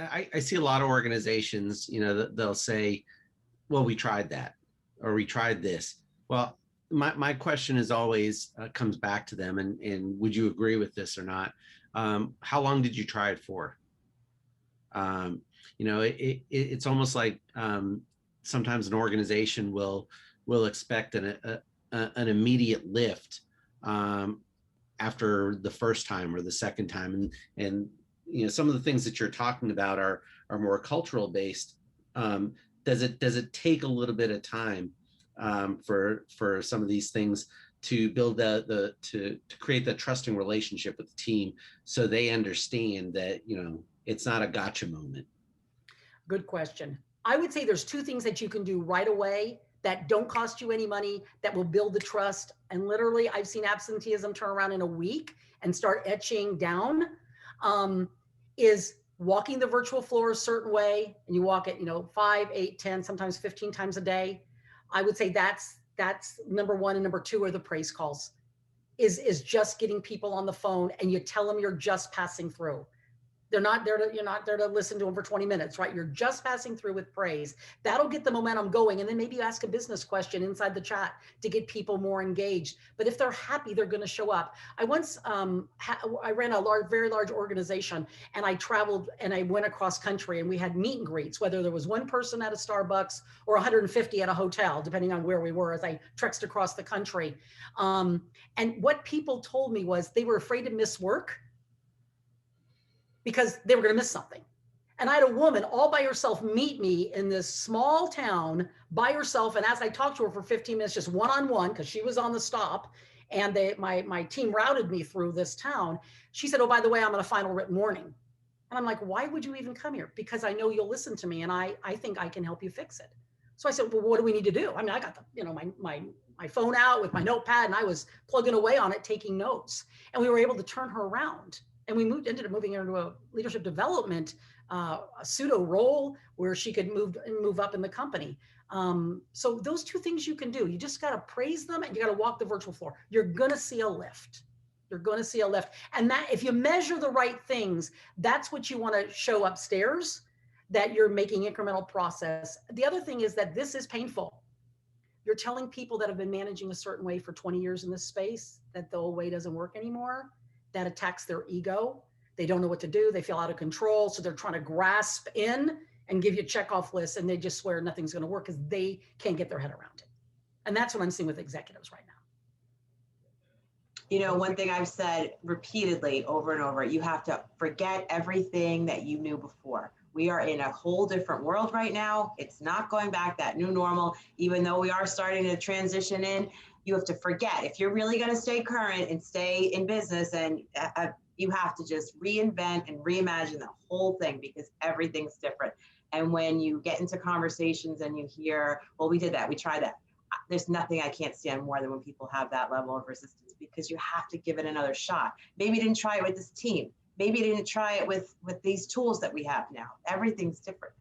I see a lot of organizations, they'll say, well, we tried that, or we tried this. Well, my question is always comes back to them, and would you agree with this or not? How long did you try it for? It's almost like sometimes an organization will expect an immediate lift after the first time or the second time, and some of the things that you're talking about are more cultural based. Does it take a little bit of time for some of these things to build to create that trusting relationship with the team, so they understand that it's not a gotcha moment? Good question. I would say there's two things that you can do right away that don't cost you any money, that will build the trust. And literally, I've seen absenteeism turn around in a week and start etching down. Is walking the virtual floor a certain way, and you walk it, 5, 8, 10, sometimes 15 times a day. I would say that's number one. And number two are the praise calls. Is just getting people on the phone and you tell them you're just passing through. You're not there to listen to them for 20 minutes, right? You're just passing through with praise. That'll get the momentum going. And then maybe you ask a business question inside the chat to get people more engaged. But if they're happy, they're going to show up. I once, I ran a very large organization, and I traveled and I went across country, and we had meet and greets, whether there was one person at a Starbucks or 150 at a hotel, depending on where we were, as I trekked across the country. And what people told me was they were afraid to miss work because they were going to miss something. And I had a woman all by herself meet me in this small town by herself. And as I talked to her for 15 minutes, just one-on-one, because she was on the stop, and my team routed me through this town, she said, oh, by the way, I'm on a final written warning. And I'm like, why would you even come here? Because I know you'll listen to me, and I think I can help you fix it. So I said, well, what do we need to do? I mean, I got my phone out with my notepad, and I was plugging away on it, taking notes. And we were able to turn her around. And we ended up moving her into a leadership development, a pseudo role where she could move up in the company. So those two things you can do. You just got to praise them, and you got to walk the virtual floor. You're going to see a lift. You're going to see a lift. And that, if you measure the right things, that's what you want to show upstairs, that you're making incremental process. The other thing is that this is painful. You're telling people that have been managing a certain way for 20 years in this space that the old way doesn't work anymore. That attacks their ego. They don't know what to do. They feel out of control. So they're trying to grasp in and give you a checkoff list, and they just swear nothing's going to work because they can't get their head around it. And that's what I'm seeing with executives right now. One thing I've said repeatedly over and over, you have to forget everything that you knew before. We are in a whole different world right now. It's not going back, that new normal, even though we are starting to transition in. You have to forget. If you're really going to stay current and stay in business, and you have to just reinvent and reimagine the whole thing, because everything's different. And when you get into conversations and you hear, well, we did that, we tried that. There's nothing I can't stand more than when people have that level of resistance, because you have to give it another shot. Maybe you didn't try it with this team. Maybe you didn't try it with these tools that we have now. Everything's different.